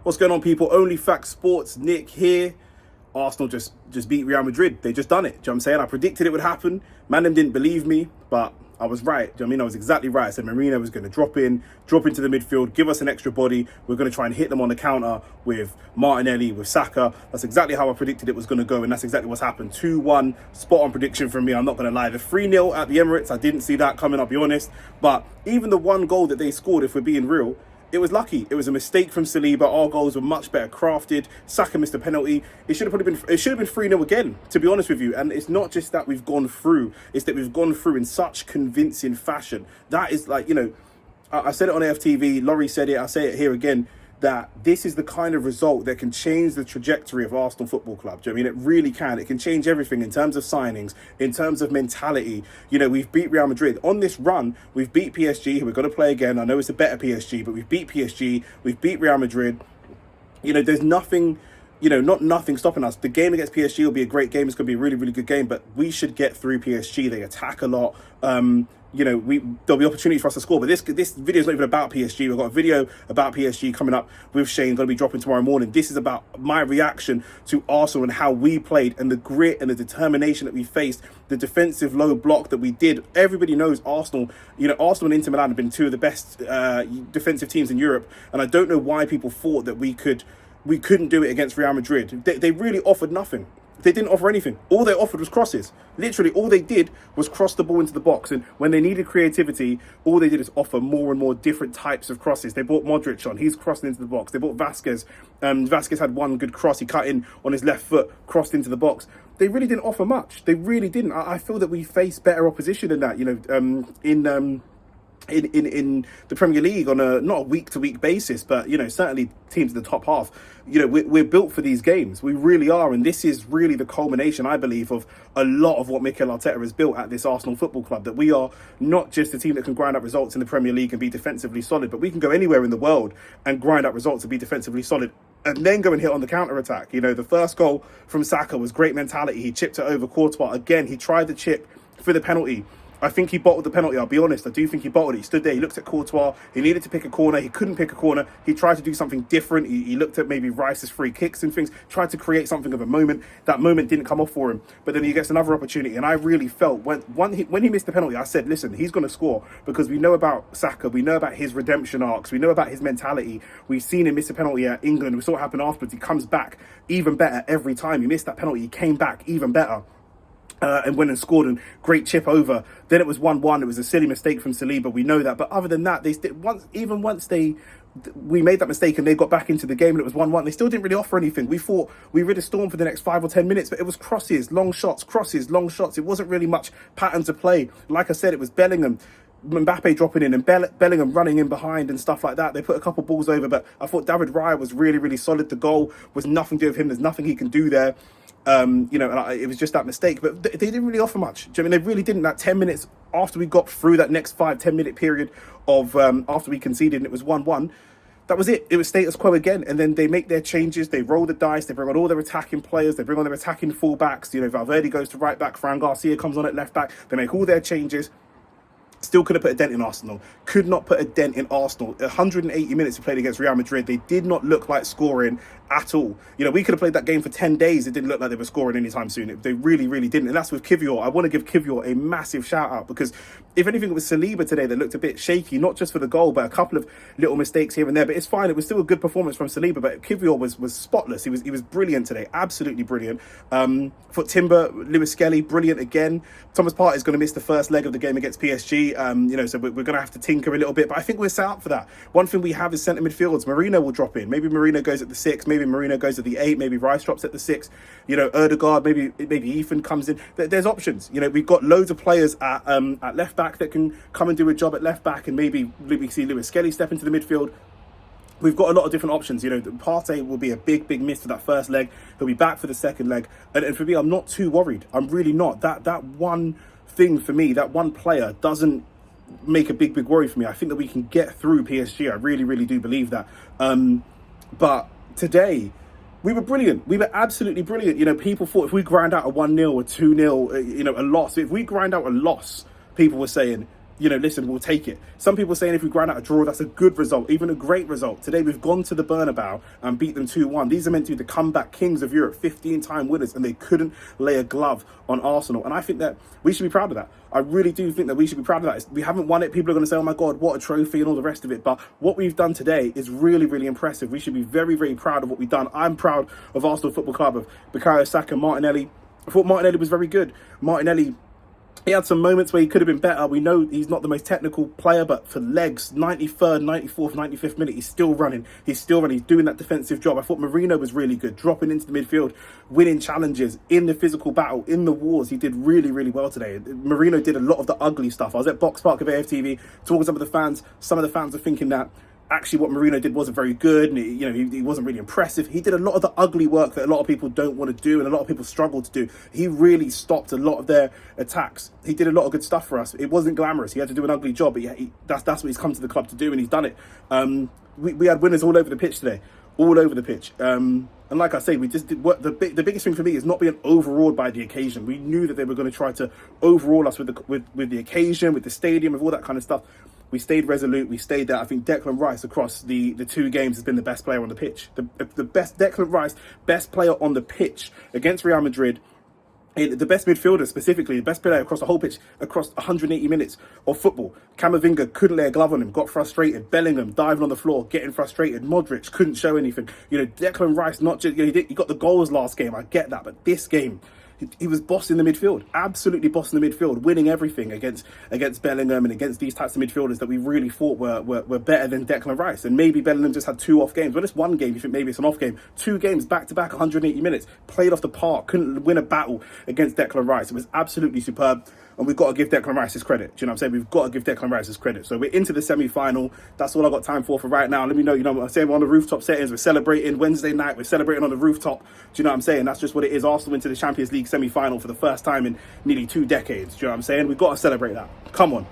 What's going on, people? OnlyFacts Sports, Nick here. Arsenal just beat Real Madrid. They just done it. Do you know what I'm saying? I predicted it would happen. Man, them didn't believe me, but I was right. Do you know what I mean? I was exactly right. I said Marino was going to drop into the midfield, give us an extra body. We're going to try and hit them on the counter with Martinelli, with Saka. That's exactly how I predicted it was going to go, and that's exactly what's happened. 2-1, spot on prediction from me. I'm not going to lie. The 3-0 at the Emirates, I didn't see that coming, I'll be honest. But even the one goal that they scored, if we're being real, it was lucky. It was a mistake from Saliba. Our goals were much better crafted. Saka missed a penalty. It should have been 3-0 again, to be honest with you. And it's not just that we've gone through, it's that we've gone through in such convincing fashion. That is like, you know, I said it on AFTV, Laurie said it, I say it here again, that this is the kind of result that can change the trajectory of Arsenal Football Club. Do you know what I mean? It really can. It can change everything in terms of signings, in terms of mentality. You know, we've beat Real Madrid. On this run, we've beat PSG, who we're going to play again. I know it's a better PSG, but we've beat PSG, we've beat Real Madrid. You know, there's nothing, you know, nothing stopping us. The game against PSG will be a great game. It's going to be a really, really good game, but we should get through PSG. They attack a lot. You know, there'll be opportunities for us to score, but this video is not even about PSG. We've got a video about PSG coming up with Shane, going to be dropping tomorrow morning. This is about my reaction to Arsenal and how we played and the grit and the determination that we faced, the defensive low block that we did. Everybody knows Arsenal, you know, Arsenal and Inter Milan have been two of the best defensive teams in Europe, and I don't know why people thought that we couldn't do it against Real Madrid. They really offered nothing. They didn't offer anything. All they offered was crosses. Literally, all they did was cross the ball into the box. And when they needed creativity, all they did is offer more and more different types of crosses. They brought Modric on. He's crossing into the box. They brought Vasquez. Vasquez had one good cross. He cut in on his left foot, crossed into the box. They really didn't offer much. They really didn't. I feel that we faced better opposition than that, you know, in the Premier League on a not a week-to-week basis, but, you know, certainly teams in the top half, you know, we're built for these games. We really are, and this is really the culmination, I believe, of a lot of what Mikel Arteta has built at this Arsenal Football Club, that we are not just a team that can grind up results in the Premier League and be defensively solid, but we can go anywhere in the world and grind up results and be defensively solid and then go and hit on the counter-attack. You know, the first goal from Saka was great mentality. He chipped it over Courtois. Again, he tried the chip for the penalty. I think he bottled the penalty. I'll be honest. I do think he bottled it. He stood there. He looked at Courtois. He needed to pick a corner. He couldn't pick a corner. He tried to do something different. He looked at maybe Rice's free kicks and things. Tried to create something of a moment. That moment didn't come off for him. But then he gets another opportunity. And I really felt when he missed the penalty, I said, listen, he's going to score, because we know about Saka. We know about his redemption arcs. We know about his mentality. We've seen him miss a penalty at England. We saw what happened afterwards. He comes back even better every time. He missed that penalty. He came back even better. And went and scored, and great chip over. Then it was 1-1. It was a silly mistake from Saliba. We know that. But other than that, once we made that mistake and they got back into the game and it was 1-1, they still didn't really offer anything. We thought we rid a storm for the next 5 or 10 minutes, but it was crosses, long shots, crosses, long shots. It wasn't really much pattern to play. Like I said, it was Bellingham, Mbappe dropping in, and Bellingham running in behind and stuff like that. They put a couple balls over, but I thought David Raya was really, really solid. The goal was nothing to do with him. There's nothing he can do there. You know, and it was just that mistake, but they didn't really offer much. Do you know what I mean? They really didn't. That 10 minutes after we got through that next 5-10 minute period of after we conceded and it was 1-1, that was it. It was status quo again. And then they make their changes. They roll the dice. They bring on all their attacking players. They bring on their attacking fullbacks. You know, Valverde goes to right back. Fran Garcia comes on at left back. They make all their changes. Still couldn't put a dent in Arsenal. Could not put a dent in Arsenal. 180 minutes we played against Real Madrid. They did not look like scoring at all. You know, we could have played that game for 10 days. It didn't look like they were scoring anytime soon. They really, really didn't. And that's with Kivior. I want to give Kivior a massive shout out, because if anything, it was Saliba today that looked a bit shaky, not just for the goal, but a couple of little mistakes here and there. But it's fine. It was still a good performance from Saliba, but Kivior was spotless. He was brilliant today. Absolutely brilliant. For Timber, Lewis Skelly, brilliant again. Thomas Partey is going to miss the first leg of the game against PSG. You know, so we're going to have to tinker a little bit, but I think we're set up for that. One thing we have is centre midfields. Marino will drop in. Maybe Marino goes at the 6, maybe Marino goes at the 8, maybe Rice drops at the 6. You know, Erdegaard, maybe Ethan comes in. There's options. You know, we've got loads of players at left back that can come and do a job at left back, and maybe we see Lewis Skelly step into the midfield. We've got a lot of different options. You know, Partey will be a big miss for that first leg. He'll be back for the second leg. And for me, I'm not too worried. I'm really not. That one thing for me, that one player doesn't make a big worry for me. I think that we can get through PSG. I really do believe that. But today, we were brilliant. We were absolutely brilliant. You know, people thought if we grind out a 1-0, a 2-0, you know, a loss. If we grind out a loss, people were saying, listen, we'll take it. Some people saying if we grind out a draw, that's a good result, even a great result. Today, we've gone to the Bernabeu and beat them 2-1. These are meant to be the comeback kings of Europe, 15-time winners, and they couldn't lay a glove on Arsenal. And I think that we should be proud of that. I really do think that we should be proud of that. We haven't won it. People are going to say, oh my God, what a trophy and all the rest of it. But what we've done today is really, really impressive. We should be very, very proud of what we've done. I'm proud of Arsenal Football Club, of Bukayo Saka, Martinelli. I thought Martinelli was very good. Martinelli, he had some moments where he could have been better. We know he's not the most technical player, but for legs, 93rd, 94th, 95th minute, he's still running. He's doing that defensive job. I thought Marino was really good, dropping into the midfield, winning challenges in the physical battle, in the wars. He did really, really well today. Marino did a lot of the ugly stuff. I was at Box Park of AFTV talking to some of the fans. Some of the fans are thinking that actually what Marino did wasn't very good, and he wasn't really impressive. He did a lot of the ugly work that a lot of people don't want to do and a lot of people struggle to do. He really stopped a lot of their attacks. He did a lot of good stuff for us. It wasn't glamorous. He had to do an ugly job, but that's what he's come to the club to do, and he's done it. We had winners all over the pitch today, all over the pitch. And like I say, we just did what the biggest thing for me is not being overawed by the occasion. We knew that they were going to try to overawe us with the occasion, with the stadium, with all that kind of stuff. We stayed resolute. We stayed there. I think Declan Rice across the 2 games has been the best player on the pitch. The best Declan Rice, best player on the pitch against Real Madrid. The best midfielder specifically, the best player across the whole pitch, across 180 minutes of football. Camavinga couldn't lay a glove on him, got frustrated. Bellingham diving on the floor, getting frustrated. Modric couldn't show anything. Declan Rice, not just, he got the goals last game, I get that, but this game, he was bossing the midfield, absolutely bossing the midfield, winning everything against Bellingham and against these types of midfielders that we really thought were better than Declan Rice. And maybe Bellingham just had 2 off games. Well, it's one game, you think maybe it's an off game. 2 games back-to-back, 180 minutes, played off the park, couldn't win a battle against Declan Rice. It was absolutely superb. And we've got to give Declan Rice his credit. Do you know what I'm saying? We've got to give Declan Rice his credit. So we're into the semi-final. That's all I've got time for right now. Let me know, I'm saying we're on the rooftop settings. We're celebrating Wednesday night. We're celebrating on the rooftop. Do you know what I'm saying? That's just what it is. Arsenal into the Champions League semi-final for the first time in nearly 2 decades. Do you know what I'm saying? We've got to celebrate that. Come on.